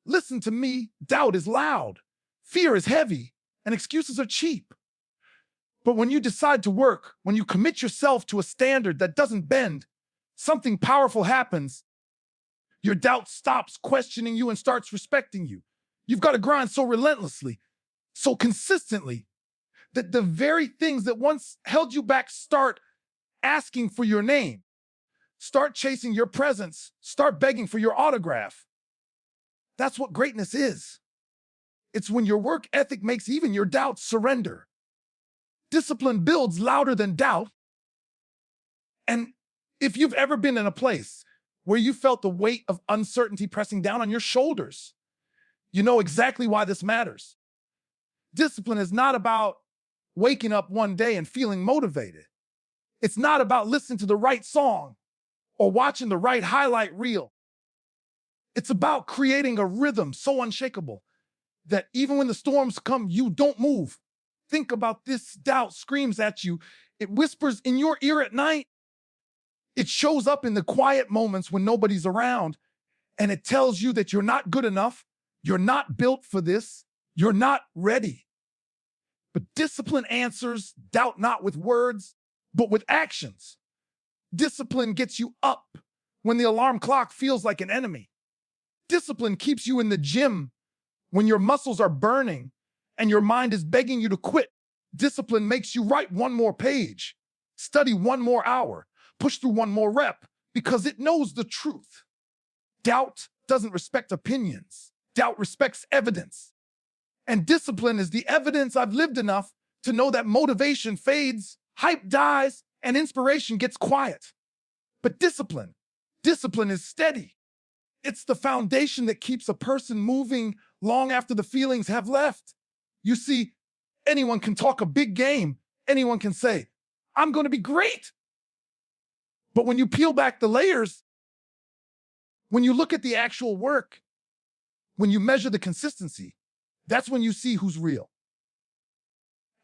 Listen to me, doubt is loud, fear is heavy, and excuses are cheap. But when you decide to work, when you commit yourself to a standard that doesn't bend, something powerful happens. Your doubt stops questioning you and starts respecting you. You've got to grind so relentlessly, so consistently, that the very things that once held you back start asking for your name, start chasing your presence, start begging for your autograph. That's what greatness is. It's when your work ethic makes even your doubts surrender. Discipline builds louder than doubt. And if you've ever been in a place where you felt the weight of uncertainty pressing down on your shoulders, you know exactly why this matters. Discipline is not about waking up one day and feeling motivated. It's not about listening to the right song or watching the right highlight reel. It's about creating a rhythm so unshakable that even when the storms come, you don't move. Think about this. Doubt screams at you. It whispers in your ear at night. It shows up in the quiet moments when nobody's around, and it tells you that you're not good enough, you're not built for this, you're not ready. But discipline answers doubt not with words, but with actions. Discipline gets you up when the alarm clock feels like an enemy. Discipline keeps you in the gym when your muscles are burning and your mind is begging you to quit. Discipline makes you write one more page, study one more hour, push through one more rep, because it knows the truth. Doubt doesn't respect opinions. Doubt respects evidence. And discipline is the evidence I've lived enough to know that motivation fades, hype dies, and inspiration gets quiet. But discipline is steady. It's the foundation that keeps a person moving long after the feelings have left. You see, anyone can talk a big game. Anyone can say, I'm going to be great. But when you peel back the layers, when you look at the actual work, when you measure the consistency, that's when you see who's real.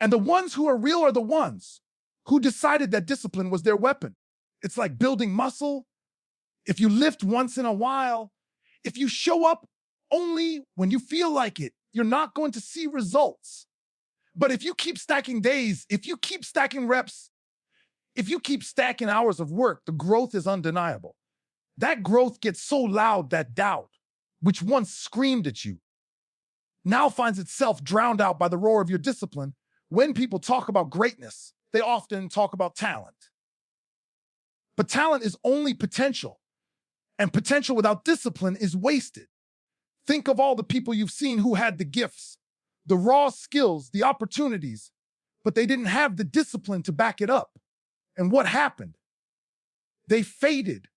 And the ones who are real are the ones who decided that discipline was their weapon. It's like building muscle. If you lift once in a while, if you show up only when you feel like it, you're not going to see results. But if you keep stacking days, if you keep stacking reps, if you keep stacking hours of work, the growth is undeniable. That growth gets so loud that doubt, which once screamed at you, now finds itself drowned out by the roar of your discipline. When people talk about greatness, they often talk about talent. But talent is only potential, and potential without discipline is wasted. Think of all the people you've seen who had the gifts, the raw skills, the opportunities, but they didn't have the discipline to back it up. And what happened? They faded,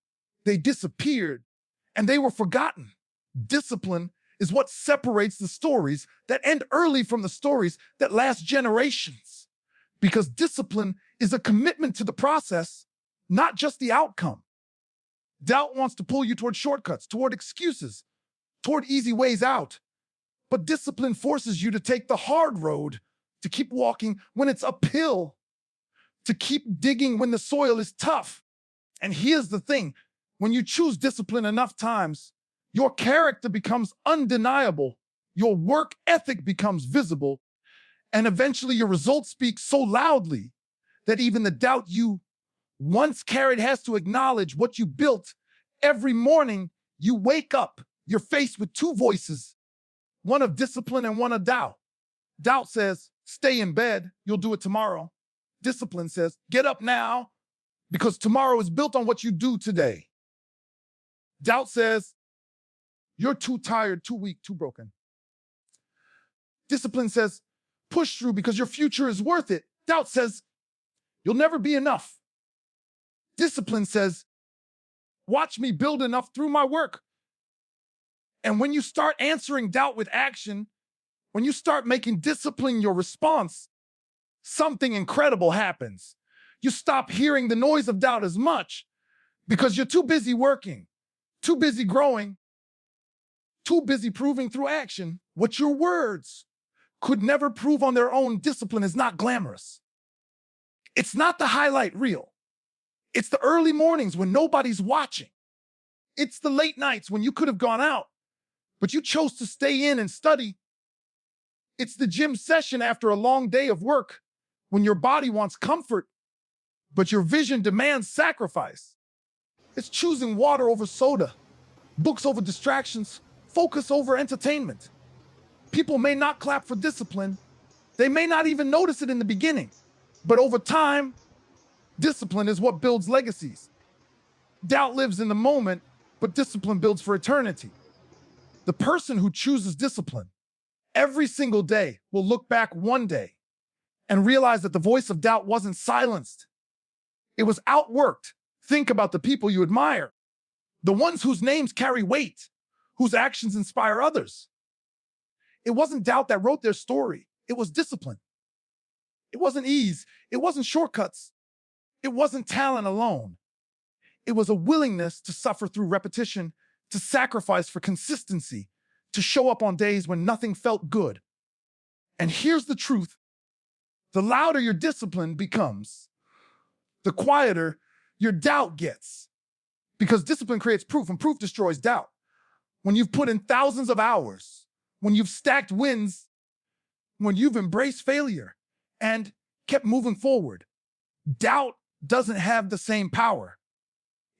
they disappeared, and they were forgotten. Discipline is what separates the stories that end early from the stories that last generations. Because discipline is a commitment to the process, not just the outcome. Doubt wants to pull you toward shortcuts, toward excuses, toward easy ways out. But discipline forces you to take the hard road, to keep walking when it's uphill, to keep digging when the soil is tough. And here's the thing, when you choose discipline enough times, your character becomes undeniable, your work ethic becomes visible, and eventually your results speak so loudly that even the doubt you once carried has to acknowledge what you built. Every morning you wake up, you're faced with two voices, one of discipline and one of doubt. Doubt says, stay in bed, you'll do it tomorrow. Discipline says, get up now, because tomorrow is built on what you do today. Doubt says, you're too tired, too weak, too broken. Discipline says, push through because your future is worth it. Doubt says, you'll never be enough. Discipline says, watch me build enough through my work. And when you start answering doubt with action, when you start making discipline your response, something incredible happens. You stop hearing the noise of doubt as much because you're too busy working, too busy growing, too busy proving through action what your words could never prove on their own. Discipline is not glamorous. It's not the highlight reel. It's the early mornings when nobody's watching. It's the late nights when you could have gone out, but you chose to stay in and study. It's the gym session after a long day of work when your body wants comfort, but your vision demands sacrifice. It's choosing water over soda, books over distractions, focus over entertainment. People may not clap for discipline. They may not even notice it in the beginning, but over time, discipline is what builds legacies. Doubt lives in the moment, but discipline builds for eternity. The person who chooses discipline every single day will look back one day and realize that the voice of doubt wasn't silenced. It was outworked. Think about the people you admire, the ones whose names carry weight, whose actions inspire others. It wasn't doubt that wrote their story. It was discipline. It wasn't ease. It wasn't shortcuts. It wasn't talent alone. It was a willingness to suffer through repetition, to sacrifice for consistency, to show up on days when nothing felt good. And here's the truth. The louder your discipline becomes, the quieter your doubt gets. Because discipline creates proof, and proof destroys doubt. When you've put in thousands of hours, when you've stacked wins, when you've embraced failure and kept moving forward, doubt doesn't have the same power.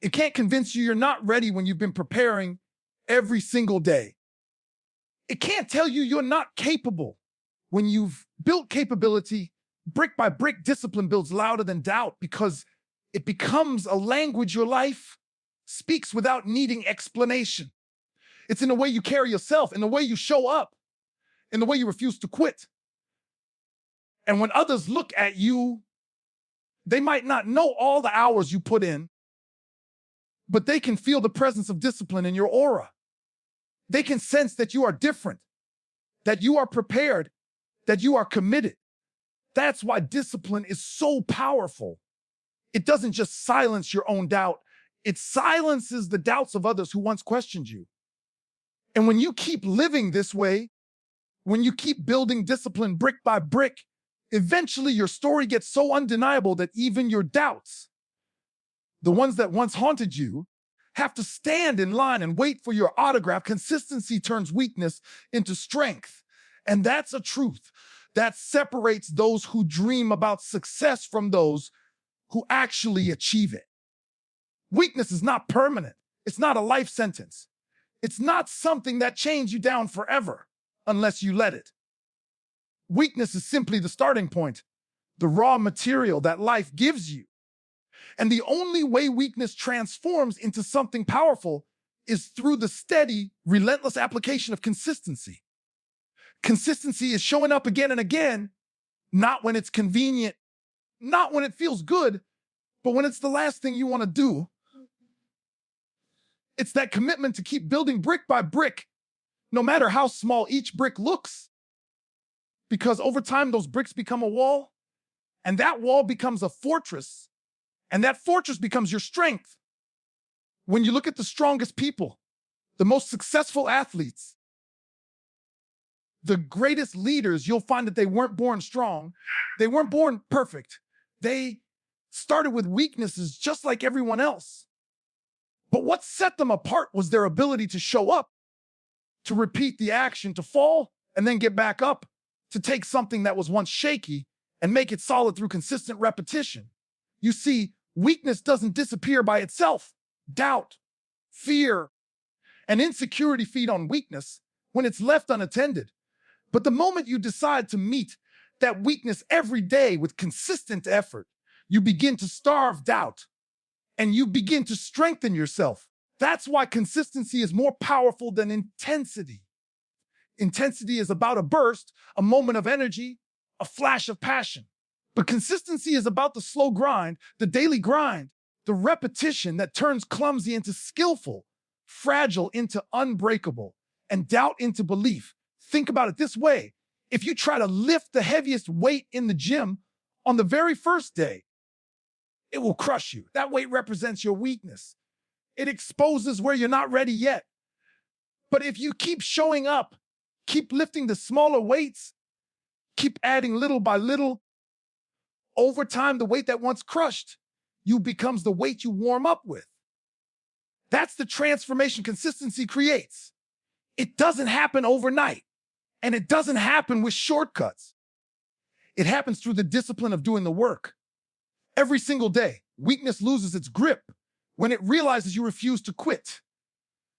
It can't convince you you're not ready when you've been preparing every single day. It can't tell you you're not capable when you've built capability. Brick by brick, discipline builds louder than doubt because it becomes a language your life speaks without needing explanation. It's in the way you carry yourself, in the way you show up, in the way you refuse to quit. And when others look at you, they might not know all the hours you put in, but they can feel the presence of discipline in your aura. They can sense that you are different, that you are prepared, that you are committed. That's why discipline is so powerful. It doesn't just silence your own doubt. It silences the doubts of others who once questioned you. And when you keep living this way, when you keep building discipline brick by brick, eventually your story gets so undeniable that even your doubts, the ones that once haunted you, have to stand in line and wait for your autograph. Consistency turns weakness into strength. And that's a truth that separates those who dream about success from those who actually achieve it. Weakness is not permanent. It's not a life sentence. It's not something that chains you down forever unless you let it. Weakness is simply the starting point, the raw material that life gives you. And the only way weakness transforms into something powerful is through the steady, relentless application of consistency. Consistency is showing up again and again, not when it's convenient, not when it feels good, but when it's the last thing you want to do. It's that commitment to keep building brick by brick, no matter how small each brick looks. Because over time, those bricks become a wall, and that wall becomes a fortress, and that fortress becomes your strength. When you look at the strongest people, the most successful athletes, the greatest leaders, you'll find that they weren't born strong. They weren't born perfect. They started with weaknesses just like everyone else. But what set them apart was their ability to show up, to repeat the action, to fall and then get back up, to take something that was once shaky and make it solid through consistent repetition. You see, weakness doesn't disappear by itself. Doubt, fear, and insecurity feed on weakness when it's left unattended. But the moment you decide to meet that weakness every day with consistent effort, you begin to starve doubt and you begin to strengthen yourself. That's why consistency is more powerful than intensity. Intensity is about a burst, a moment of energy, a flash of passion. But consistency is about the slow grind, the daily grind, the repetition that turns clumsy into skillful, fragile into unbreakable, and doubt into belief. Think about it this way. If you try to lift the heaviest weight in the gym on the very first day, it will crush you. That weight represents your weakness. It exposes where you're not ready yet. But if you keep showing up, keep lifting the smaller weights, keep adding little by little, over time, the weight that once crushed you becomes the weight you warm up with. That's the transformation consistency creates. It doesn't happen overnight, and it doesn't happen with shortcuts. It happens through the discipline of doing the work. Every single day, weakness loses its grip when it realizes you refuse to quit.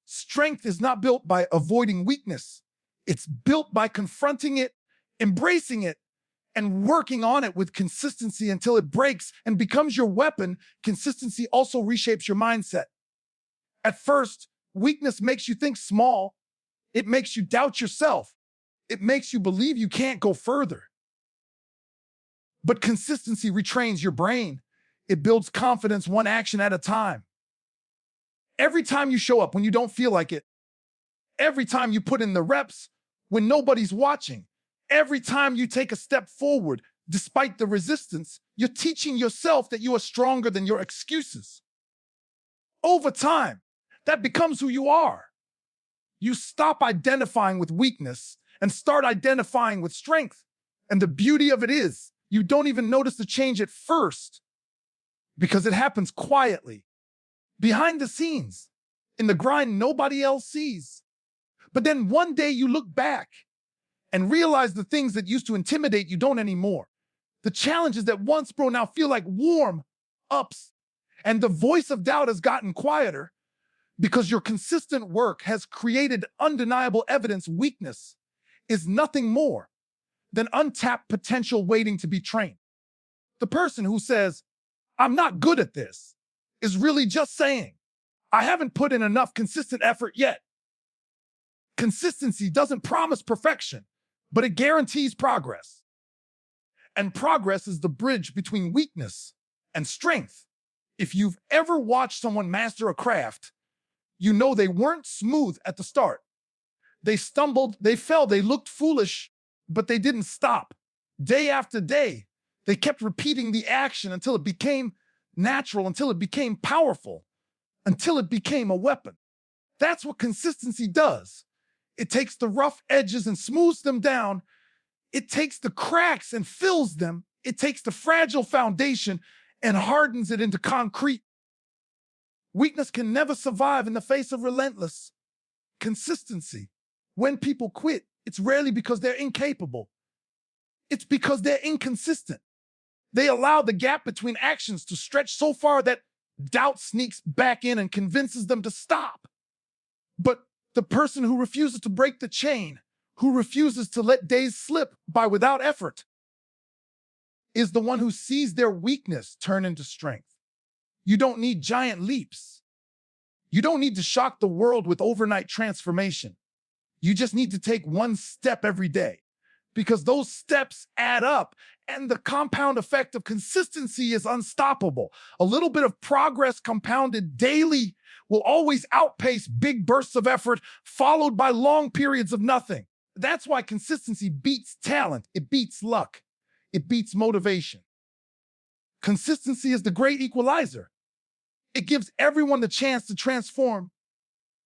Strength is not built by avoiding weakness. It's built by confronting it, embracing it, and working on it with consistency until it breaks and becomes your weapon. Consistency also reshapes your mindset. At first, weakness makes you think small. It makes you doubt yourself. It makes you believe you can't go further. But consistency retrains your brain. It builds confidence one action at a time. Every time you show up when you don't feel like it, every time you put in the reps when nobody's watching, every time you take a step forward despite the resistance, you're teaching yourself that you are stronger than your excuses. Over time, that becomes who you are. You stop identifying with weakness and start identifying with strength. And the beauty of it is, you don't even notice the change at first because it happens quietly, behind the scenes, in the grind nobody else sees. But then one day you look back and realize the things that used to intimidate you don't anymore. The challenges that once, bro, now feel like warm ups. And the voice of doubt has gotten quieter because your consistent work has created undeniable evidence. Weakness is nothing more than untapped potential waiting to be trained. The person who says, I'm not good at this, is really just saying, I haven't put in enough consistent effort yet. Consistency doesn't promise perfection, but it guarantees progress. And progress is the bridge between weakness and strength. If you've ever watched someone master a craft, you know they weren't smooth at the start. They stumbled, they fell, they looked foolish, but they didn't stop. Day after day, they kept repeating the action until it became natural, until it became powerful, until it became a weapon. That's what consistency does. It takes the rough edges and smooths them down. It takes the cracks and fills them. It takes the fragile foundation and hardens it into concrete. Weakness can never survive in the face of relentless consistency. When people quit, it's rarely because they're incapable. It's because they're inconsistent. They allow the gap between actions to stretch so far that doubt sneaks back in and convinces them to stop. But the person who refuses to break the chain, who refuses to let days slip by without effort, is the one who sees their weakness turn into strength. You don't need giant leaps. You don't need to shock the world with overnight transformation. You just need to take one step every day, because those steps add up, and the compound effect of consistency is unstoppable. A little bit of progress compounded daily will always outpace big bursts of effort followed by long periods of nothing. That's why consistency beats talent. It beats luck. It beats motivation. Consistency is the great equalizer. It gives everyone the chance to transform.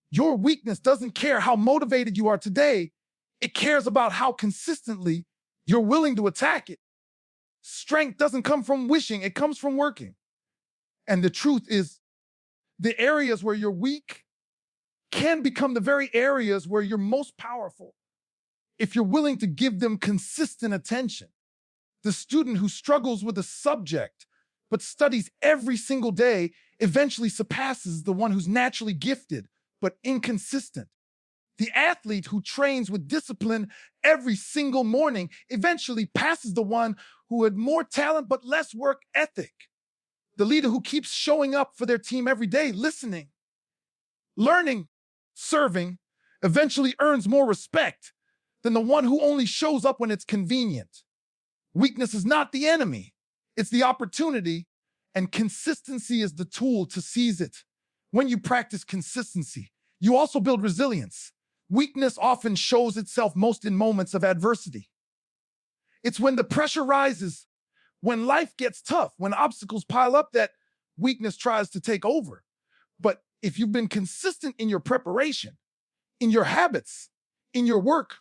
Your weakness doesn't care how motivated you are today. It cares about how consistently you're willing to attack it. Strength doesn't come from wishing, it comes from working. And the truth is, the areas where you're weak can become the very areas where you're most powerful if you're willing to give them consistent attention. The student who struggles with a subject but studies every single day eventually surpasses the one who's naturally gifted but inconsistent. The athlete who trains with discipline every single morning eventually passes the one who had more talent but less work ethic. The leader who keeps showing up for their team every day, listening, learning, serving, eventually earns more respect than the one who only shows up when it's convenient. Weakness is not the enemy. It's the opportunity, and consistency is the tool to seize it. When you practice consistency, you also build resilience. Weakness often shows itself most in moments of adversity. It's when the pressure rises, when life gets tough, when obstacles pile up, that weakness tries to take over. But if you've been consistent in your preparation, in your habits, in your work,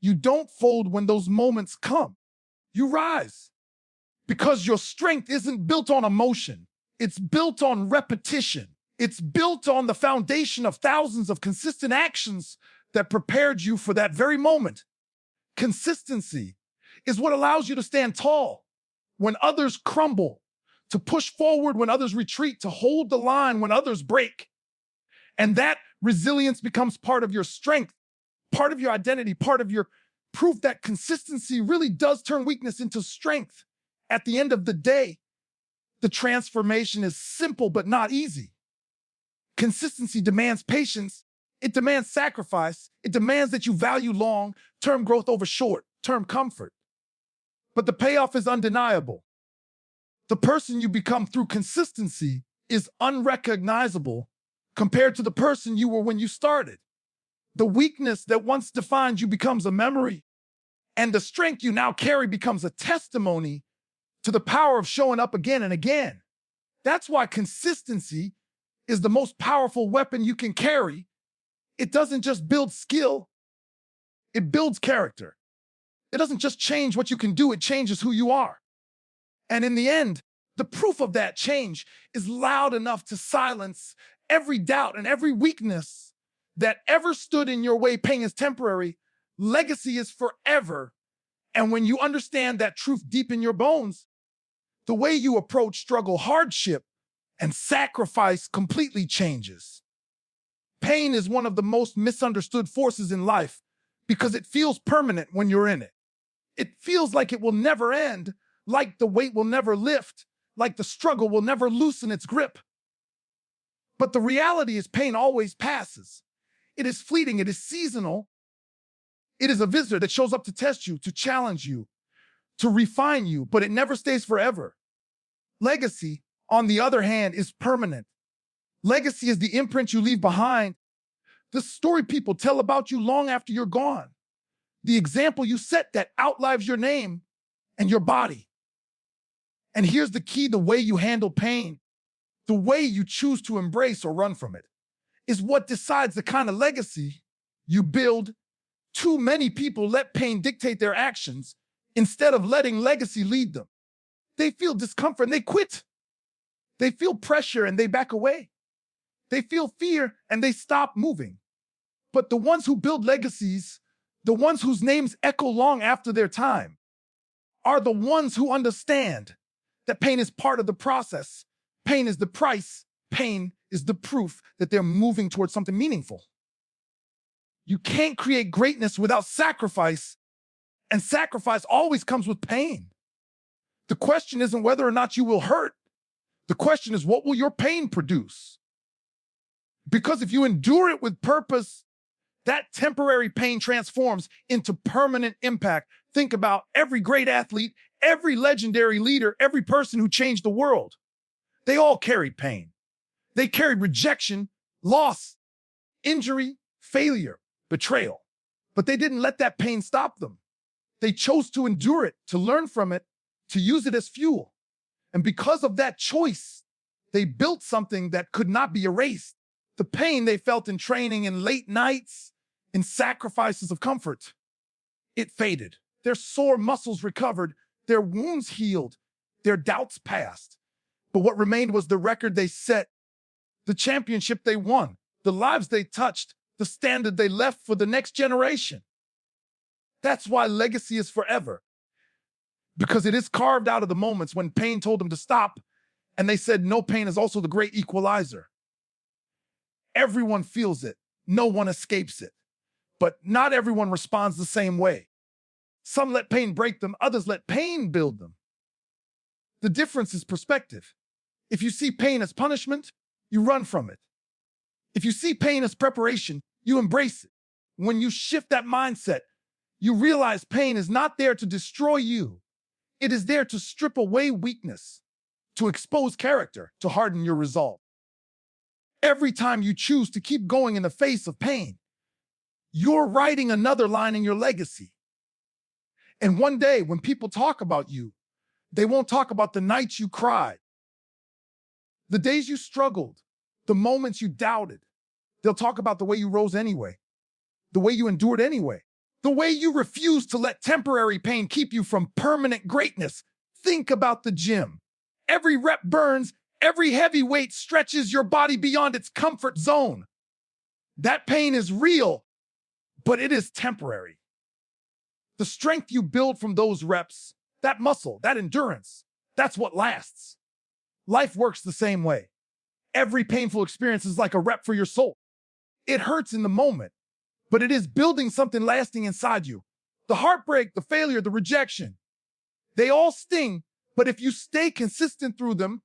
you don't fold when those moments come. You rise. Because your strength isn't built on emotion. It's built on repetition. It's built on the foundation of thousands of consistent actions that prepared you for that very moment. Consistency is what allows you to stand tall when others crumble, to push forward when others retreat, to hold the line when others break. And that resilience becomes part of your strength, part of your identity, part of your proof that consistency really does turn weakness into strength. At the end of the day, the transformation is simple but not easy. Consistency demands patience. It demands sacrifice. It demands that you value long-term growth over short-term comfort. But the payoff is undeniable. The person you become through consistency is unrecognizable compared to the person you were when you started. The weakness that once defined you becomes a memory, and the strength you now carry becomes a testimony to the power of showing up again and again. That's why consistency is the most powerful weapon you can carry. It doesn't just build skill, it builds character. It doesn't just change what you can do, it changes who you are. And in the end, the proof of that change is loud enough to silence every doubt and every weakness that ever stood in your way. Pain is temporary, legacy is forever. And when you understand that truth deep in your bones, the way you approach struggle, hardship, and sacrifice completely changes. Pain is one of the most misunderstood forces in life because it feels permanent when you're in it. It feels like it will never end, like the weight will never lift, like the struggle will never loosen its grip. But the reality is pain always passes. It is fleeting, it is seasonal. It is a visitor that shows up to test you, to challenge you, to refine you, but it never stays forever. Legacy, on the other hand, is permanent. Legacy is the imprint you leave behind, the story people tell about you long after you're gone, the example you set that outlives your name and your body. And here's the key: the way you handle pain, the way you choose to embrace or run from it, is what decides the kind of legacy you build. Too many people let pain dictate their actions instead of letting legacy lead them. They feel discomfort and they quit. They feel pressure and they back away. They feel fear and they stop moving. But the ones who build legacies, the ones whose names echo long after their time, are the ones who understand that pain is part of the process. Pain is the price. Pain is the proof that they're moving towards something meaningful. You can't create greatness without sacrifice, and sacrifice always comes with pain. The question isn't whether or not you will hurt. The question is, what will your pain produce? Because if you endure it with purpose, that temporary pain transforms into permanent impact. Think about every great athlete, every legendary leader, every person who changed the world. They all carried pain. They carried rejection, loss, injury, failure, betrayal. But they didn't let that pain stop them. They chose to endure it, to learn from it, to use it as fuel. And because of that choice, they built something that could not be erased. The pain they felt in training, in late nights, in sacrifices of comfort, it faded. Their sore muscles recovered, their wounds healed, their doubts passed. But what remained was the record they set, the championship they won, the lives they touched, the standard they left for the next generation. That's why legacy is forever. Because it is carved out of the moments when pain told them to stop, and they said no, pain is also the great equalizer. Everyone feels it. No one escapes it. But not everyone responds the same way. Some let pain break them, others let pain build them. The difference is perspective. If you see pain as punishment, you run from it. If you see pain as preparation, you embrace it. When you shift that mindset, you realize pain is not there to destroy you. It is there to strip away weakness, to expose character, to harden your resolve. Every time you choose to keep going in the face of pain, you're writing another line in your legacy. And one day, when people talk about you, they won't talk about the nights you cried, the days you struggled, the moments you doubted. They'll talk about the way you rose anyway, the way you endured anyway, the way you refused to let temporary pain keep you from permanent greatness. Think about the gym. Every rep burns, every heavy weight stretches your body beyond its comfort zone. That pain is real, but it is temporary. The strength you build from those reps, that muscle, that endurance, that's what lasts. Life works the same way. Every painful experience is like a rep for your soul. It hurts in the moment, but it is building something lasting inside you. The heartbreak, the failure, the rejection, they all sting, but if you stay consistent through them,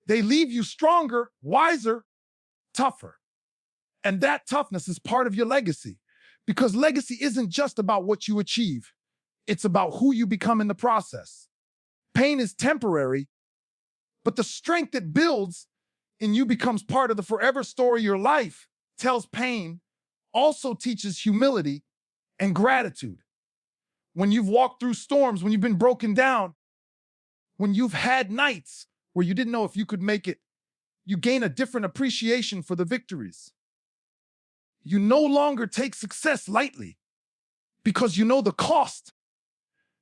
they leave you stronger, wiser, tougher. And that toughness is part of your legacy, because legacy isn't just about what you achieve. It's about who you become in the process. Pain is temporary, but the strength it builds in you becomes part of the forever story your life tells. Pain also teaches humility and gratitude. When you've walked through storms, when you've been broken down, when you've had nights where you didn't know if you could make it, you gain a different appreciation for the victories. You no longer take success lightly because you know the cost.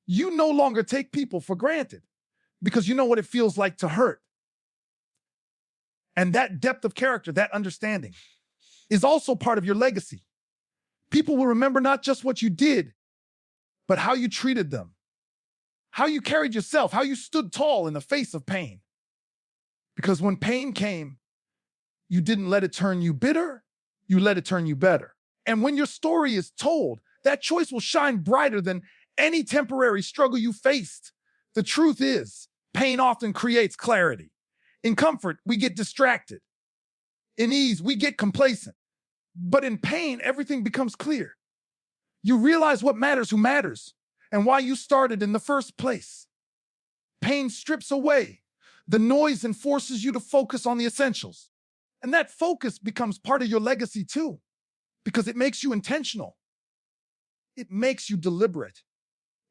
You no longer take people for granted because you know what it feels like to hurt. And that depth of character, that understanding, is also part of your legacy. People will remember not just what you did, but how you treated them, how you carried yourself, how you stood tall in the face of pain. Because when pain came, you didn't let it turn you bitter, you let it turn you better. And when your story is told, that choice will shine brighter than any temporary struggle you faced. The truth is, pain often creates clarity. In comfort, we get distracted. In ease, we get complacent. But in pain, everything becomes clear. You realize what matters, who matters, and why you started in the first place. Pain strips away the noise and forces you to focus on the essentials. And that focus becomes part of your legacy too, because it makes you intentional. It makes you deliberate.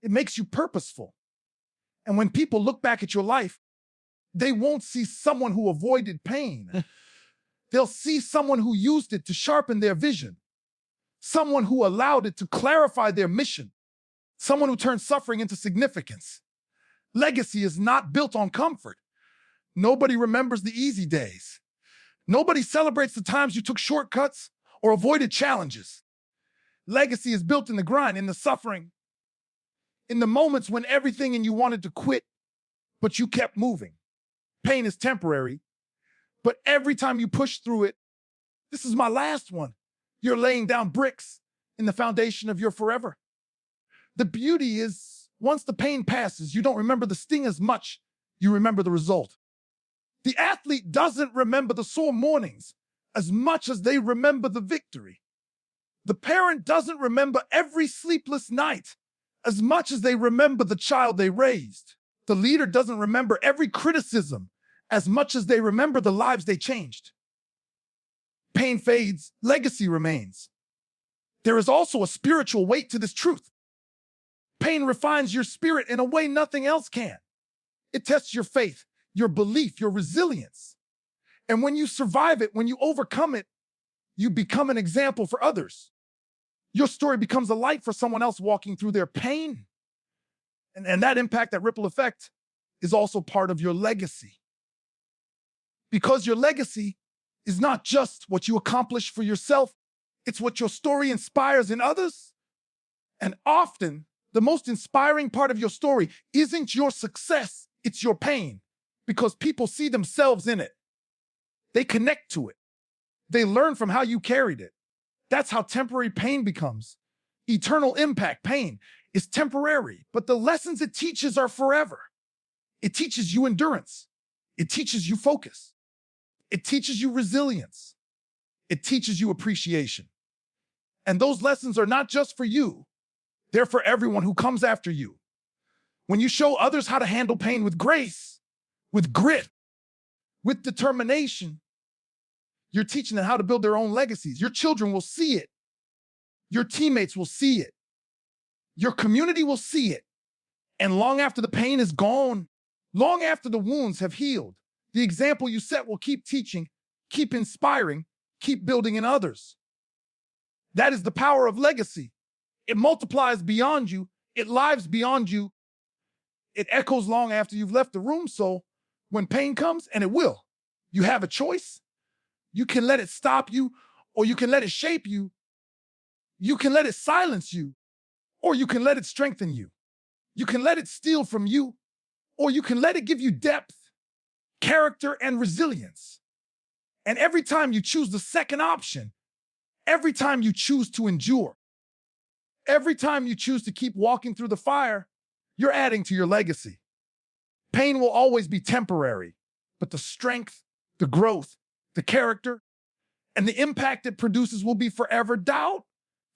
It makes you purposeful. And when people look back at your life, they won't see someone who avoided pain. They'll see someone who used it to sharpen their vision, someone who allowed it to clarify their mission, someone who turned suffering into significance. Legacy is not built on comfort. Nobody remembers the easy days. Nobody celebrates the times you took shortcuts or avoided challenges. Legacy is built in the grind, in the suffering, in the moments when everything in you wanted to quit, but you kept moving. Pain is temporary, but every time you push through it, this is my last one, you're laying down bricks in the foundation of your forever. The beauty is, once the pain passes, you don't remember the sting as much, you remember the result. The athlete doesn't remember the sore mornings as much as they remember the victory. The parent doesn't remember every sleepless night as much as they remember the child they raised. The leader doesn't remember every criticism as much as they remember the lives they changed. Pain fades, legacy remains. There is also a spiritual weight to this truth. Pain refines your spirit in a way nothing else can. It tests your faith, your belief, your resilience. And when you survive it, when you overcome it, you become an example for others. Your story becomes a light for someone else walking through their pain. And that impact, that ripple effect, is also part of your legacy. Because your legacy is not just what you accomplish for yourself, it's what your story inspires in others. And often, the most inspiring part of your story isn't your success, it's your pain. Because people see themselves in it. They connect to it. They learn from how you carried it. That's how temporary pain becomes. Eternal impact. Pain is temporary, but the lessons it teaches are forever. It teaches you endurance. It teaches you focus. It teaches you resilience. It teaches you appreciation. And those lessons are not just for you. They're for everyone who comes after you. When you show others how to handle pain with grace, with grit, with determination, you're teaching them how to build their own legacies. Your children will see it. Your teammates will see it. Your community will see it. And long after the pain is gone, long after the wounds have healed, the example you set will keep teaching, keep inspiring, keep building in others. That is the power of legacy. It multiplies beyond you. It lives beyond you. It echoes long after you've left the room. So when pain comes, and it will, you have a choice. You can let it stop you, or you can let it shape you. You can let it silence you, or you can let it strengthen you. You can let it steal from you, or you can let it give you depth, character, and resilience. And every time you choose the second option, every time you choose to endure, every time you choose to keep walking through the fire, you're adding to your legacy. Pain will always be temporary, but the strength, the growth, the character, and the impact it produces will be forever. Doubt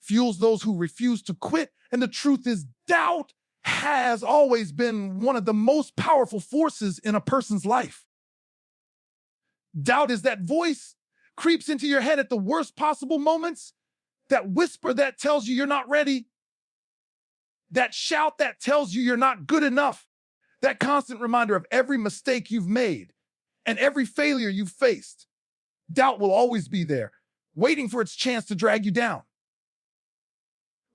fuels those who refuse to quit. And the truth is, doubt has always been one of the most powerful forces in a person's life. Doubt is that voice creeps into your head at the worst possible moments, that whisper that tells you you're not ready, that shout that tells you you're not good enough, that constant reminder of every mistake you've made and every failure you've faced. Doubt will always be there, waiting for its chance to drag you down.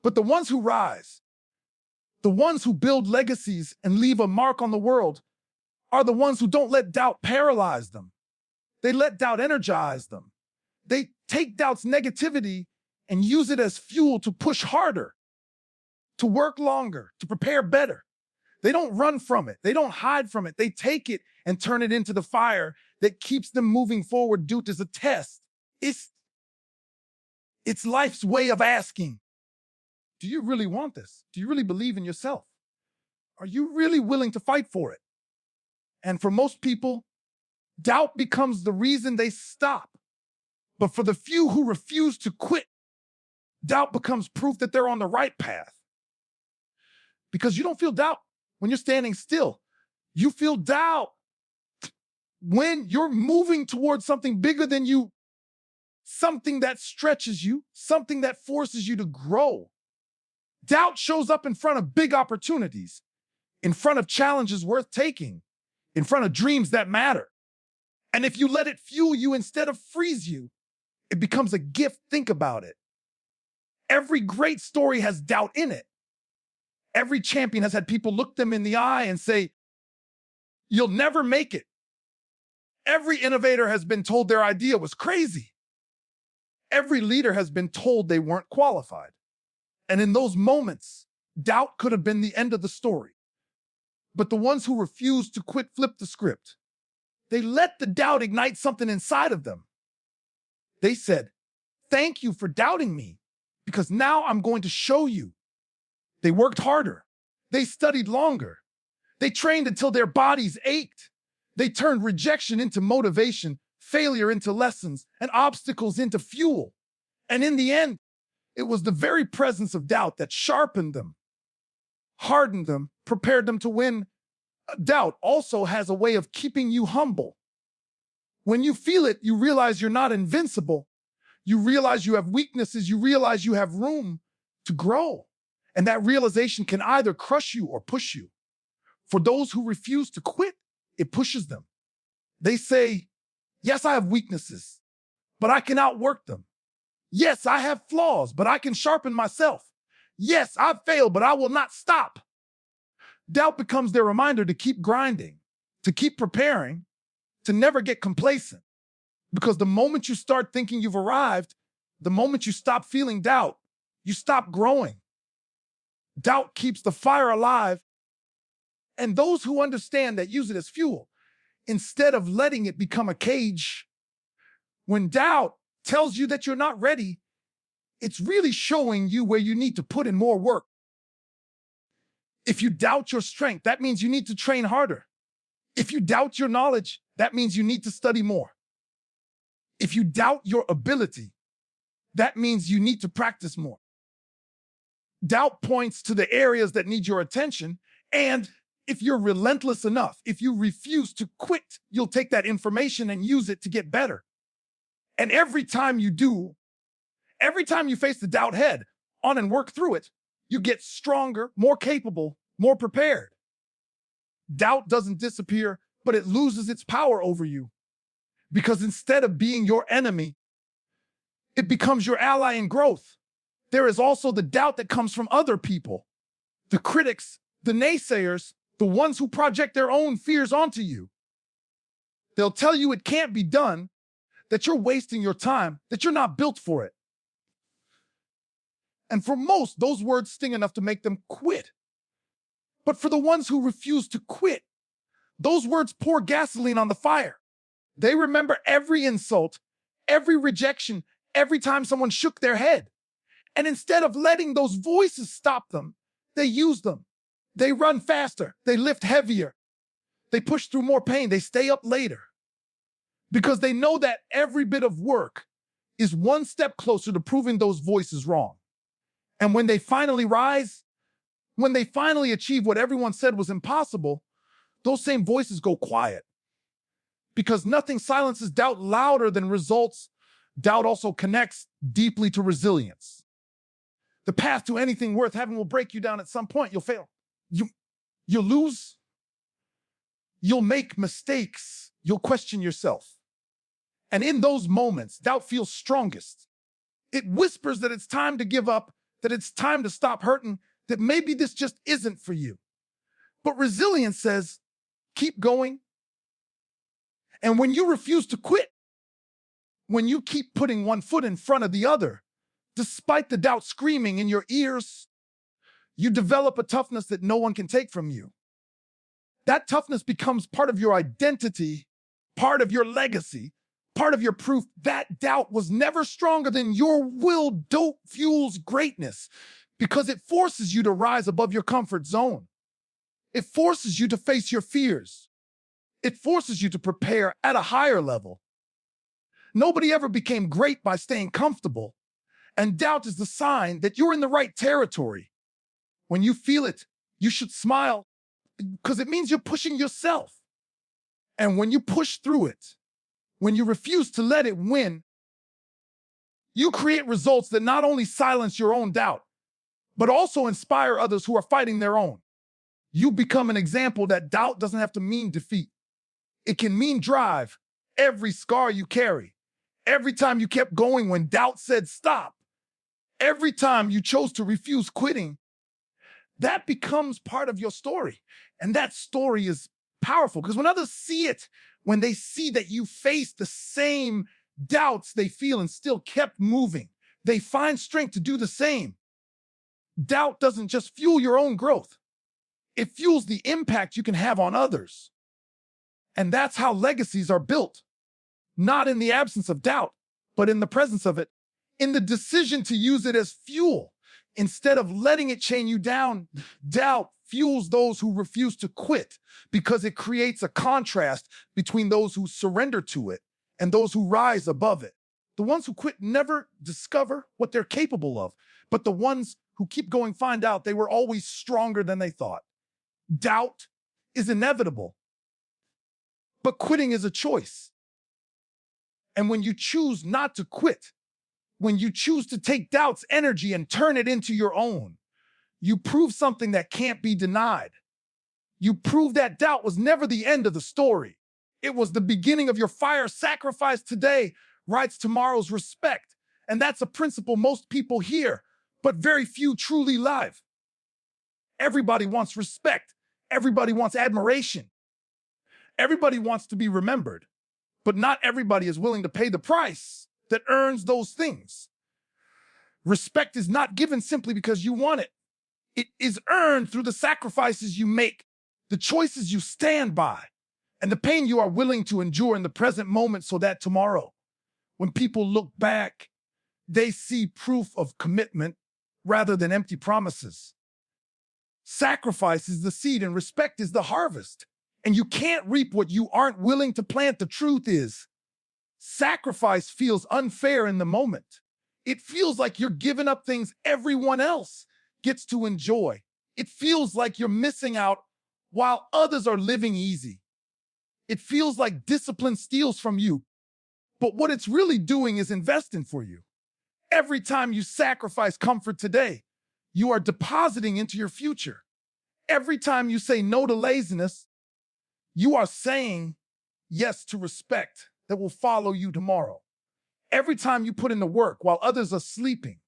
But the ones who rise, the ones who build legacies and leave a mark on the world, are the ones who don't let doubt paralyze them. They let doubt energize them. They take doubt's negativity and use it as fuel to push harder, to work longer, to prepare better. They don't run from it. They don't hide from it. They take it and turn it into the fire that keeps them moving forward. Doubt is a test. It's life's way of asking, do you really want this? Do you really believe in yourself? Are you really willing to fight for it? And for most people, doubt becomes the reason they stop. But for the few who refuse to quit, doubt becomes proof that they're on the right path. Because you don't feel doubt when you're standing still. You feel doubt when you're moving towards something bigger than you, something that stretches you, something that forces you to grow. Doubt shows up in front of big opportunities, in front of challenges worth taking, in front of dreams that matter. And if you let it fuel you instead of freeze you, it becomes a gift. Think about it. Every great story has doubt in it. Every champion has had people look them in the eye and say, you'll never make it. Every innovator has been told their idea was crazy. Every leader has been told they weren't qualified. And in those moments, doubt could have been the end of the story. But the ones who refused to quit flipped the script. They let the doubt ignite something inside of them. They said, thank you for doubting me, because now I'm going to show you. They worked harder. They studied longer. They trained until their bodies ached. They turned rejection into motivation, failure into lessons, and obstacles into fuel. And in the end, it was the very presence of doubt that sharpened them, hardened them, prepared them to win. Doubt also has a way of keeping you humble. When you feel it, you realize you're not invincible. You realize you have weaknesses. You realize you have room to grow. And that realization can either crush you or push you. For those who refuse to quit, it pushes them. They say, yes, I have weaknesses, but I can outwork them. Yes, I have flaws, but I can sharpen myself. Yes, I've failed, but I will not stop. Doubt becomes their reminder to keep grinding, to keep preparing, to never get complacent. Because the moment you start thinking you've arrived, the moment you stop feeling doubt, you stop growing. Doubt keeps the fire alive, and those who understand that use it as fuel instead of letting it become a cage. When doubt tells you that you're not ready, it's really showing you where you need to put in more work. If you doubt your strength, that means you need to train harder. If you doubt your knowledge, that means you need to study more. If you doubt your ability, that means you need to practice more. Doubt points to the areas that need your attention, and if you're relentless enough, if you refuse to quit, you'll take that information and use it to get better. And every time you do, every time you face the doubt head on and work through it, you get stronger, more capable, more prepared. Doubt doesn't disappear, but it loses its power over you. Because instead of being your enemy, it becomes your ally in growth. There is also the doubt that comes from other people, the critics, the naysayers, the ones who project their own fears onto you. They'll tell you it can't be done, that you're wasting your time, that you're not built for it. And for most, those words sting enough to make them quit. But for the ones who refuse to quit, those words pour gasoline on the fire. They remember every insult, every rejection, every time someone shook their head. And instead of letting those voices stop them, they use them. They run faster. They lift heavier. They push through more pain. They stay up later. Because they know that every bit of work is one step closer to proving those voices wrong. And when they finally rise, when they finally achieve what everyone said was impossible, those same voices go quiet. Because nothing silences doubt louder than results. Doubt also connects deeply to resilience. The path to anything worth having will break you down at some point. You'll fail. You'll lose. You'll make mistakes. You'll question yourself. And in those moments, doubt feels strongest. It whispers that it's time to give up, that it's time to stop hurting, that maybe this just isn't for you. But resilience says, keep going. And when you refuse to quit, when you keep putting one foot in front of the other, despite the doubt screaming in your ears, you develop a toughness that no one can take from you. That toughness becomes part of your identity, part of your legacy, part of your proof that doubt was never stronger than your will. Doubt fuels greatness because it forces you to rise above your comfort zone. It forces you to face your fears. It forces you to prepare at a higher level. Nobody ever became great by staying comfortable, and doubt is the sign that you're in the right territory. When you feel it, you should smile because it means you're pushing yourself. And when you push through it, when you refuse to let it win, you create results that not only silence your own doubt, but also inspire others who are fighting their own. You become an example that doubt doesn't have to mean defeat. It can mean drive. Every scar you carry, every time you kept going when doubt said stop, every time you chose to refuse quitting, that becomes part of your story. And that story is powerful because when others see it, when they see that you face the same doubts they feel and still kept moving, they find strength to do the same. Doubt doesn't just fuel your own growth. It fuels the impact you can have on others. And that's how legacies are built. Not in the absence of doubt, but in the presence of it, in the decision to use it as fuel. Instead of letting it chain you down, doubt fuels those who refuse to quit because it creates a contrast between those who surrender to it and those who rise above it. The ones who quit never discover what they're capable of, but the ones who keep going find out they were always stronger than they thought. Doubt is inevitable, but quitting is a choice. And when you choose not to quit, when you choose to take doubt's energy and turn it into your own, you prove something that can't be denied. You prove that doubt was never the end of the story. It was the beginning of your fire. Sacrifice today writes tomorrow's respect. And that's a principle most people hear, but very few truly live. Everybody wants respect. Everybody wants admiration. Everybody wants to be remembered, but not everybody is willing to pay the price that earns those things. Respect is not given simply because you want it. It is earned through the sacrifices you make, the choices you stand by, and the pain you are willing to endure in the present moment so that tomorrow, when people look back, they see proof of commitment rather than empty promises. Sacrifice is the seed and respect is the harvest. And you can't reap what you aren't willing to plant. The truth is, sacrifice feels unfair in the moment. It feels like you're giving up things everyone else gets to enjoy. It feels like you're missing out while others are living easy. It feels like discipline steals from you. But what it's really doing is investing for you. Every time you sacrifice comfort today, you are depositing into your future. Every time you say no to laziness, you are saying yes to respect that will follow you tomorrow. Every time you put in the work while others are sleeping,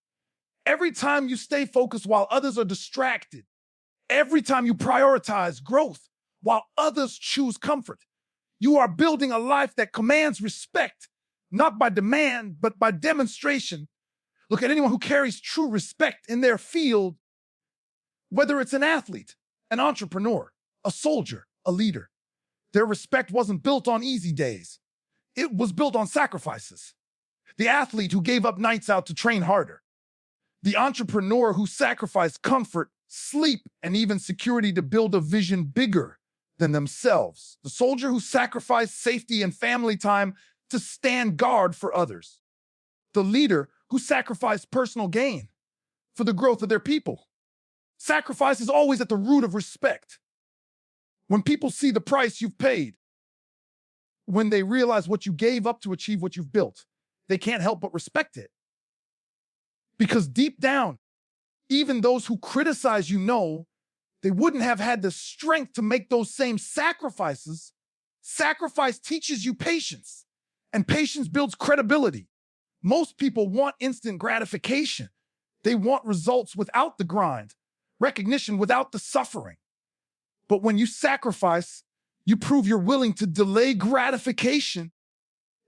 every time you stay focused while others are distracted, every time you prioritize growth while others choose comfort, you are building a life that commands respect, not by demand, but by demonstration. Look at anyone who carries true respect in their field, whether it's an athlete, an entrepreneur, a soldier, a leader. Their respect wasn't built on easy days. It was built on sacrifices. The athlete who gave up nights out to train harder. The entrepreneur who sacrificed comfort, sleep, and even security to build a vision bigger than themselves. The soldier who sacrificed safety and family time to stand guard for others. The leader who sacrificed personal gain for the growth of their people. Sacrifice is always at the root of respect. When people see the price you've paid, when they realize what you gave up to achieve what you've built, they can't help but respect it. Because deep down, even those who criticize you know they wouldn't have had the strength to make those same sacrifices. Sacrifice teaches you patience, and patience builds credibility. Most people want instant gratification. They want results without the grind, recognition without the suffering. But when you sacrifice, you prove you're willing to delay gratification,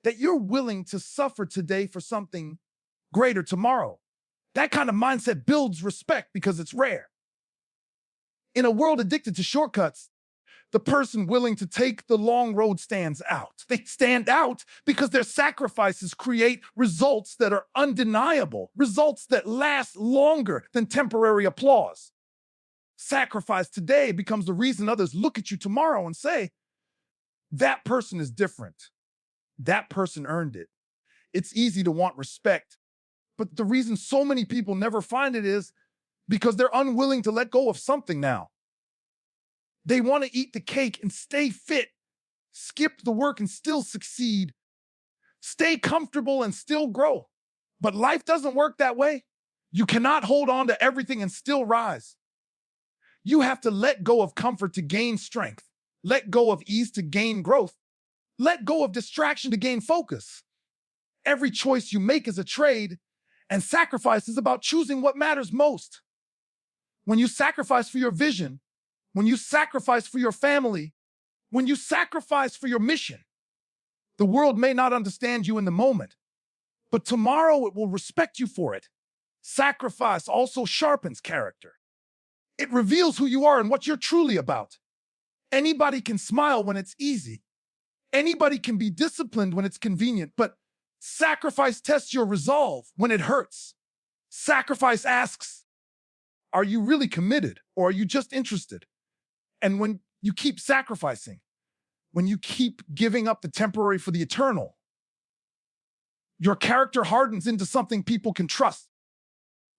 that you're willing to suffer today for something greater tomorrow. That kind of mindset builds respect because it's rare. In a world addicted to shortcuts, the person willing to take the long road stands out. They stand out because their sacrifices create results that are undeniable, results that last longer than temporary applause. Sacrifice today becomes the reason others look at you tomorrow and say, that person is different. That person earned it. It's easy to want respect, but the reason so many people never find it is because they're unwilling to let go of something now. They want to eat the cake and stay fit, skip the work and still succeed, stay comfortable and still grow. But life doesn't work that way. You cannot hold on to everything and still rise. You have to let go of comfort to gain strength, let go of ease to gain growth, let go of distraction to gain focus. Every choice you make is a trade, and sacrifice is about choosing what matters most. When you sacrifice for your vision, when you sacrifice for your family, when you sacrifice for your mission, the world may not understand you in the moment, but tomorrow it will respect you for it. Sacrifice also sharpens character. It reveals who you are and what you're truly about. Anybody can smile when it's easy. Anybody can be disciplined when it's convenient, but sacrifice tests your resolve when it hurts. Sacrifice asks, are you really committed or are you just interested? And when you keep sacrificing, when you keep giving up the temporary for the eternal, your character hardens into something people can trust.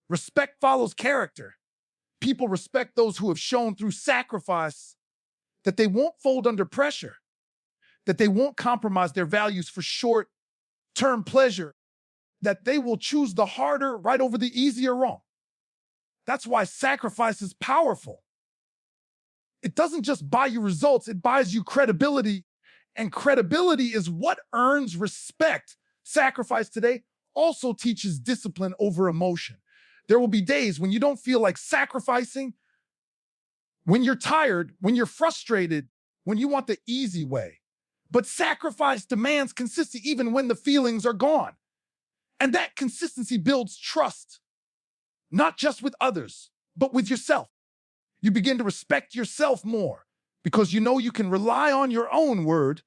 Respect follows character. People respect those who have shown through sacrifice that they won't fold under pressure, that they won't compromise their values for short-term pleasure, that they will choose the harder right over the easier wrong. That's why sacrifice is powerful. It doesn't just buy you results, it buys you credibility, and credibility is what earns respect. Sacrifice today also teaches discipline over emotion. There will be days when you don't feel like sacrificing, when you're tired, when you're frustrated, when you want the easy way. But sacrifice demands consistency even when the feelings are gone. And that consistency builds trust, not just with others, but with yourself. You begin to respect yourself more because you know you can rely on your own word.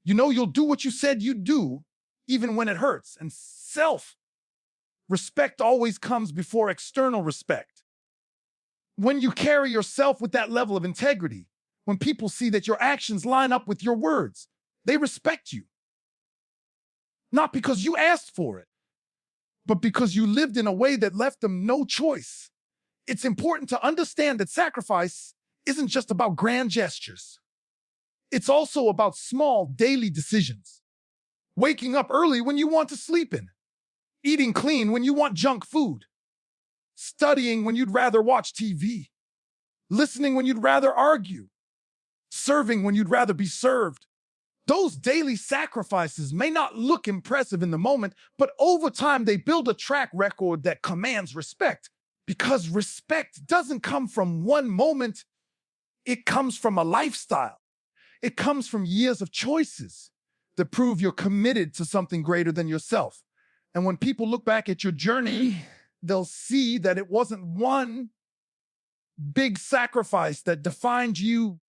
You know you'll do what you said you'd do, even when it hurts. And self-respect always comes before external respect. When you carry yourself with that level of integrity, when people see that your actions line up with your words, they respect you. Not because you asked for it, but because you lived in a way that left them no choice. It's important to understand that sacrifice isn't just about grand gestures. It's also about small daily decisions. Waking up early when you want to sleep in. Eating clean when you want junk food. Studying when you'd rather watch TV. Listening when you'd rather argue. Serving when you'd rather be served. Those daily sacrifices may not look impressive in the moment, but over time they build a track record that commands respect. Because respect doesn't come from one moment, it comes from a lifestyle. It comes from years of choices that prove you're committed to something greater than yourself. And when people look back at your journey, they'll see that it wasn't one big sacrifice that defined you,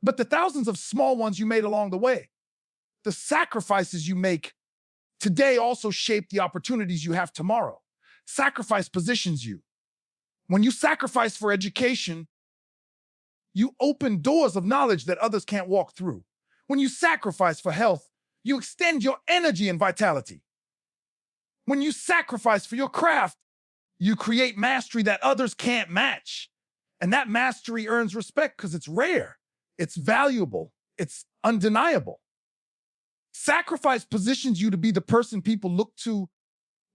but the thousands of small ones you made along the way. The sacrifices you make today also shape the opportunities you have tomorrow. Sacrifice positions you. When you sacrifice for education, you open doors of knowledge that others can't walk through. When you sacrifice for health, you extend your energy and vitality. When you sacrifice for your craft, you create mastery that others can't match. And that mastery earns respect because it's rare, it's valuable, it's undeniable. Sacrifice positions you to be the person people look to,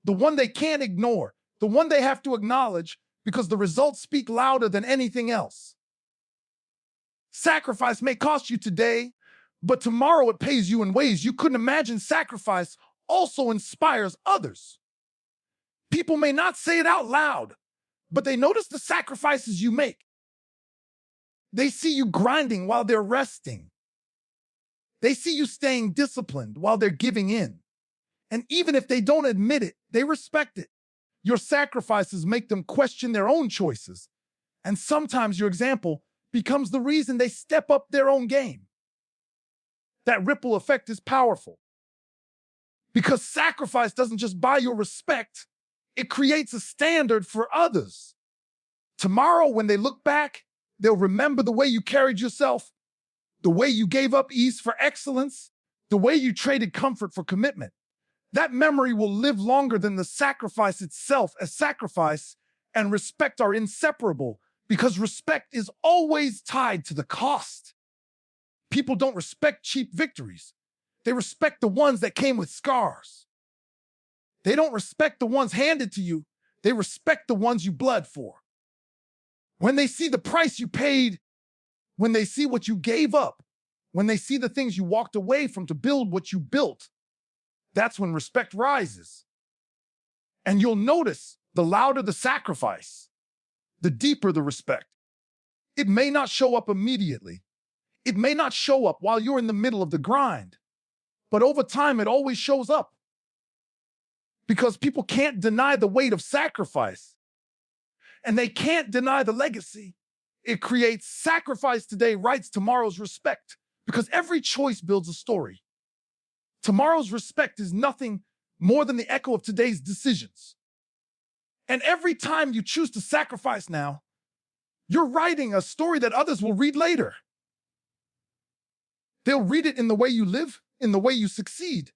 the one they can't ignore, the one they have to acknowledge because the results speak louder than anything else. Sacrifice may cost you today, but tomorrow it pays you in ways you couldn't imagine. Sacrifice also inspires others. People may not say it out loud, but they notice the sacrifices you make. They see you grinding while they're resting. They see you staying disciplined while they're giving in. And even if they don't admit it, they respect it. Your sacrifices make them question their own choices. And sometimes your example becomes the reason they step up their own game. That ripple effect is powerful. Because sacrifice doesn't just buy your respect, it creates a standard for others. Tomorrow, when they look back, they'll remember the way you carried yourself, the way you gave up ease for excellence, the way you traded comfort for commitment. That memory will live longer than the sacrifice itself, as sacrifice and respect are inseparable because respect is always tied to the cost. People don't respect cheap victories. They respect the ones that came with scars. They don't respect the ones handed to you. They respect the ones you bled for. When they see the price you paid, when they see what you gave up, when they see the things you walked away from to build what you built, that's when respect rises. And you'll notice the louder the sacrifice, the deeper the respect. It may not show up immediately. It may not show up while you're in the middle of the grind, but over time, it always shows up. Because people can't deny the weight of sacrifice, and they can't deny the legacy it creates. Sacrifice today writes tomorrow's respect, because every choice builds a story. Tomorrow's respect is nothing more than the echo of today's decisions. And every time you choose to sacrifice now, you're writing a story that others will read later. They'll read it in the way you live, in the way you succeed,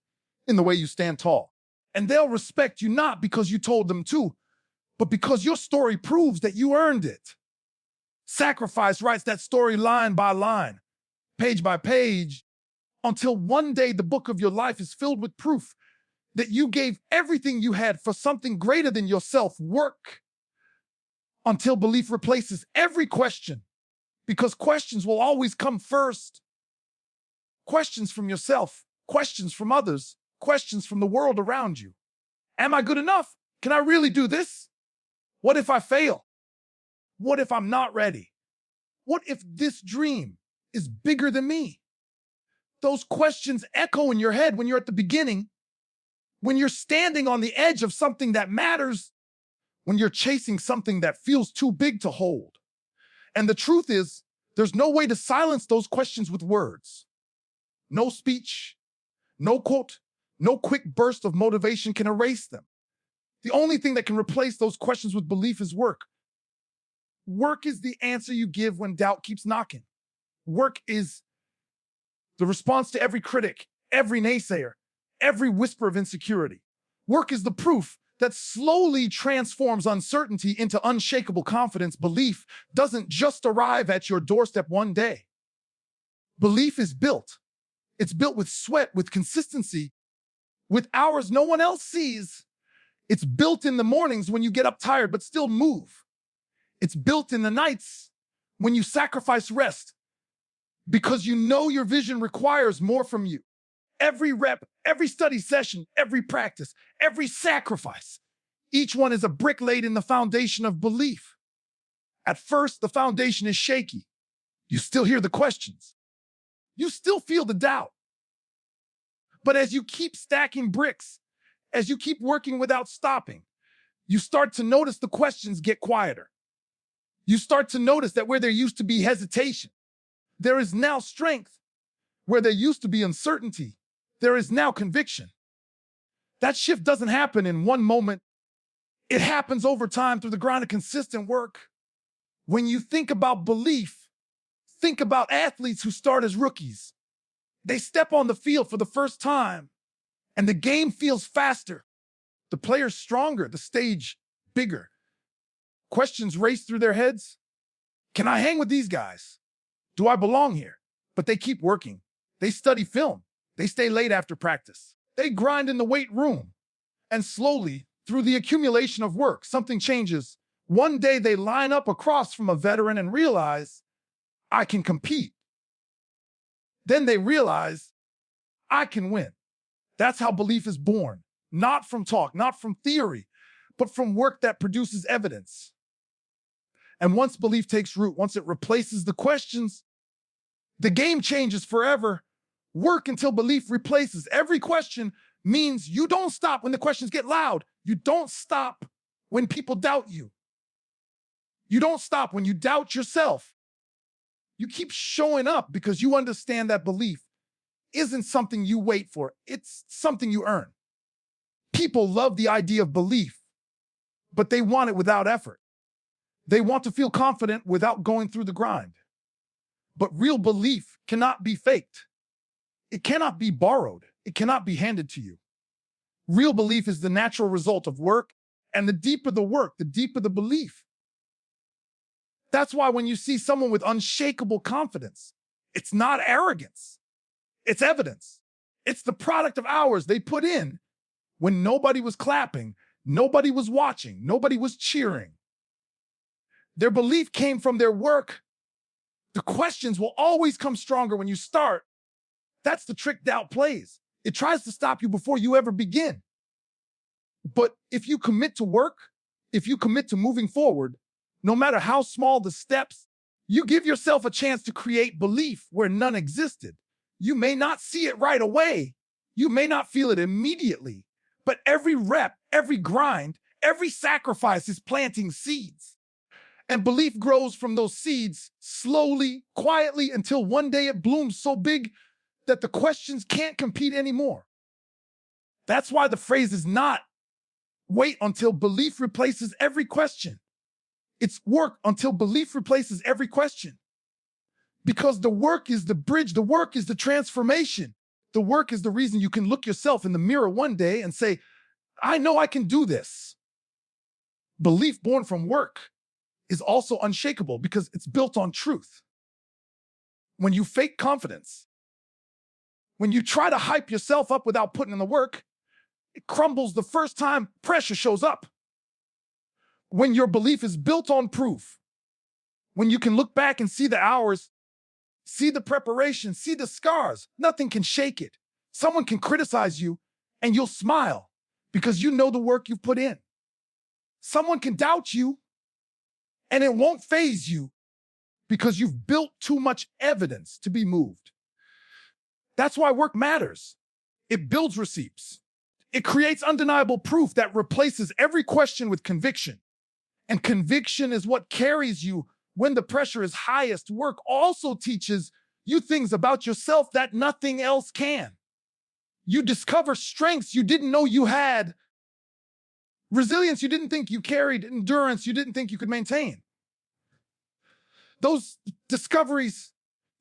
in the way you stand tall. And they'll respect you not because you told them to, but because your story proves that you earned it. Sacrifice writes that story line by line, page by page, until one day the book of your life is filled with proof that you gave everything you had for something greater than yourself. Work until belief replaces every question, because questions will always come first. Questions from yourself, questions from others, questions from the world around you. Am I good enough? Can I really do this? What if I fail? What if I'm not ready? What if this dream is bigger than me? Those questions echo in your head when you're at the beginning, when you're standing on the edge of something that matters, when you're chasing something that feels too big to hold. And the truth is, there's no way to silence those questions with words. No speech, no quote, no quick burst of motivation can erase them. The only thing that can replace those questions with belief is work. Work is the answer you give when doubt keeps knocking. Work is the response to every critic, every naysayer, every whisper of insecurity. Work is the proof that slowly transforms uncertainty into unshakable confidence. Belief doesn't just arrive at your doorstep one day. Belief is built. It's built with sweat, with consistency, with hours no one else sees. It's built in the mornings when you get up tired but still move. It's built in the nights when you sacrifice rest because you know your vision requires more from you. Every rep, every study session, every practice, every sacrifice, each one is a brick laid in the foundation of belief. At first, the foundation is shaky. You still hear the questions. You still feel the doubt. But as you keep stacking bricks, As you keep working without stopping, you start to notice the questions get quieter. You start to notice that where there used to be hesitation, there is now strength. Where there used to be uncertainty, there is now conviction. That shift doesn't happen in one moment. It happens over time through the grind of consistent work. When you think about belief, think about athletes who start as rookies. They step on the field for the first time, and the game feels faster. The player's stronger, the stage bigger. Questions race through their heads. Can I hang with these guys? Do I belong here? But they keep working. They study film. They stay late after practice. They grind in the weight room. And slowly, through the accumulation of work, something changes. One day they line up across from a veteran and realize, I can compete. Then they realize, I can win. That's how belief is born. Not from talk, not from theory, but from work that produces evidence. And once belief takes root, once it replaces the questions, the game changes forever. Work until belief replaces every question means you don't stop when the questions get loud. You don't stop when people doubt you. You don't stop when you doubt yourself. You keep showing up because you understand that belief isn't something you wait for. It's something you earn. People love the idea of belief, but they want it without effort. They want to feel confident without going through the grind. But real belief cannot be faked. It cannot be borrowed. It cannot be handed to you. Real belief is the natural result of work, and the deeper the work, the deeper the belief. That's why when you see someone with unshakable confidence, it's not arrogance. It's evidence. It's the product of hours they put in when nobody was clapping, nobody was watching, nobody was cheering. Their belief came from their work. The questions will always come stronger when you start. That's the trick doubt plays. It tries to stop you before you ever begin. But if you commit to work, if you commit to moving forward, no matter how small the steps, you give yourself a chance to create belief where none existed. You may not see it right away. You may not feel it immediately, but every rep, every grind, every sacrifice is planting seeds. And belief grows from those seeds slowly, quietly, until one day it blooms so big that the questions can't compete anymore. That's why the phrase is not wait until belief replaces every question. It's work until belief replaces every question. Because the work is the bridge, the work is the transformation. The work is the reason you can look yourself in the mirror one day and say, I know I can do this. Belief born from work is also unshakable because it's built on truth. When you fake confidence, when you try to hype yourself up without putting in the work, it crumbles the first time pressure shows up. When your belief is built on proof, when you can look back and see the hours, see the preparation, see the scars, nothing can shake it. Someone can criticize you and you'll smile because you know the work you've put in. Someone can doubt you and it won't faze you because you've built too much evidence to be moved. That's why work matters. It builds receipts. It creates undeniable proof that replaces every question with conviction. And conviction is what carries you when the pressure is highest. Work also teaches you things about yourself that nothing else can. You discover strengths you didn't know you had, resilience you didn't think you carried, endurance you didn't think you could maintain. Those discoveries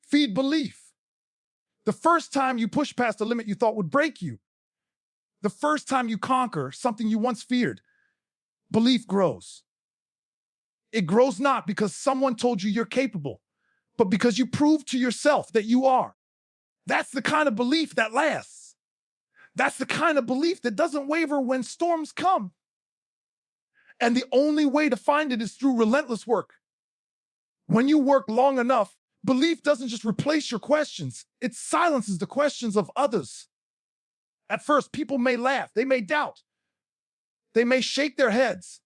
feed belief. The first time you push past a limit you thought would break you, the first time you conquer something you once feared, belief grows. It grows not because someone told you you're capable, but because you proved to yourself that you are. That's the kind of belief that lasts. That's the kind of belief that doesn't waver when storms come. And the only way to find it is through relentless work. When you work long enough, belief doesn't just replace your questions, it silences the questions of others. At first, people may laugh, they may doubt, they may shake their heads,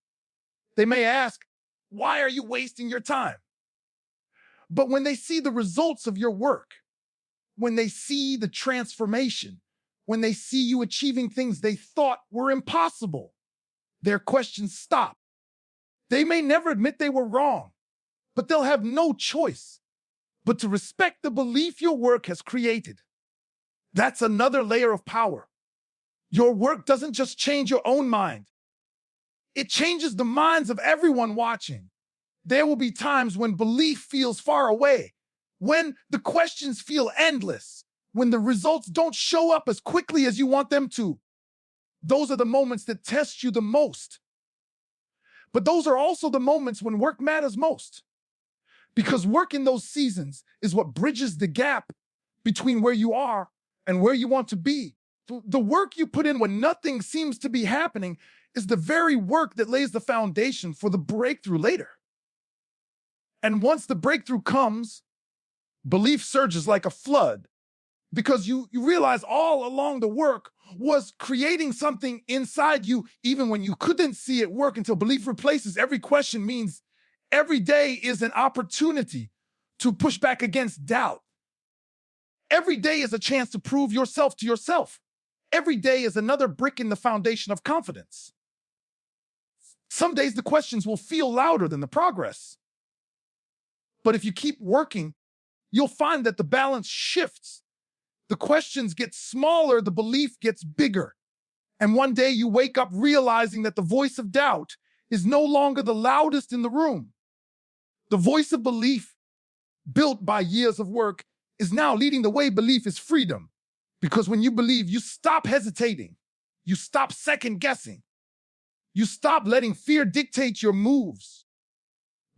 they may ask, why are you wasting your time? But when they see the results of your work, when they see the transformation, when they see you achieving things they thought were impossible. Their questions stop. They may never admit they were wrong, but they'll have no choice but to respect the belief your work has created. That's another layer of power. Your work doesn't just change your own mind. It changes the minds of everyone watching. There will be times when belief feels far away, when the questions feel endless, when the results don't show up as quickly as you want them to. Those are the moments that test you the most. But those are also the moments when work matters most. Because work in those seasons is what bridges the gap between where you are and where you want to be. The work you put in when nothing seems to be happening is the very work that lays the foundation for the breakthrough later. And once the breakthrough comes, belief surges like a flood because you realize all along the work was creating something inside you, even when you couldn't see it work, until belief replaces every question means every day is an opportunity to push back against doubt. Every day is a chance to prove yourself to yourself. Every day is another brick in the foundation of confidence. Some days the questions will feel louder than the progress. But if you keep working, you'll find that the balance shifts. The questions get smaller, the belief gets bigger. And one day you wake up realizing that the voice of doubt is no longer the loudest in the room. The voice of belief, built by years of work, is now leading the way. Belief is freedom. Because when you believe, you stop hesitating. You stop second guessing. You stop letting fear dictate your moves.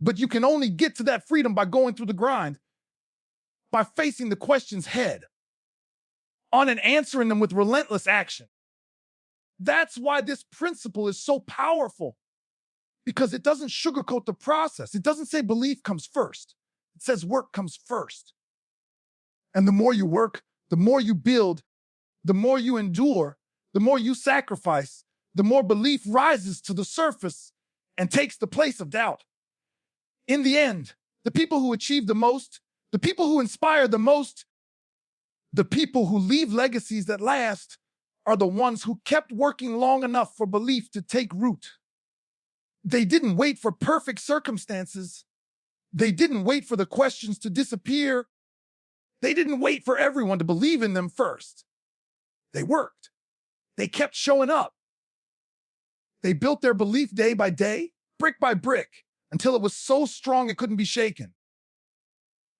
But you can only get to that freedom by going through the grind, by facing the questions head on and answering them with relentless action. That's why this principle is so powerful, because it doesn't sugarcoat the process. It doesn't say belief comes first. It says work comes first. And the more you work, the more you build, the more you endure, the more you sacrifice, the more belief rises to the surface and takes the place of doubt. In the end, the people who achieve the most, the people who inspire the most, the people who leave legacies that last are the ones who kept working long enough for belief to take root. They didn't wait for perfect circumstances. They didn't wait for the questions to disappear. They didn't wait for everyone to believe in them first. They worked. They kept showing up. They built their belief day by day, brick by brick, until it was so strong it couldn't be shaken.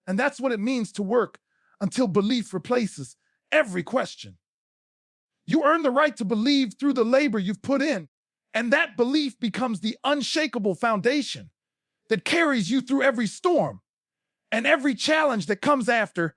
And that's what it means to work until belief replaces every question. You earn the right to believe through the labor you've put in, and that belief becomes the unshakable foundation that carries you through every storm and every challenge that comes after.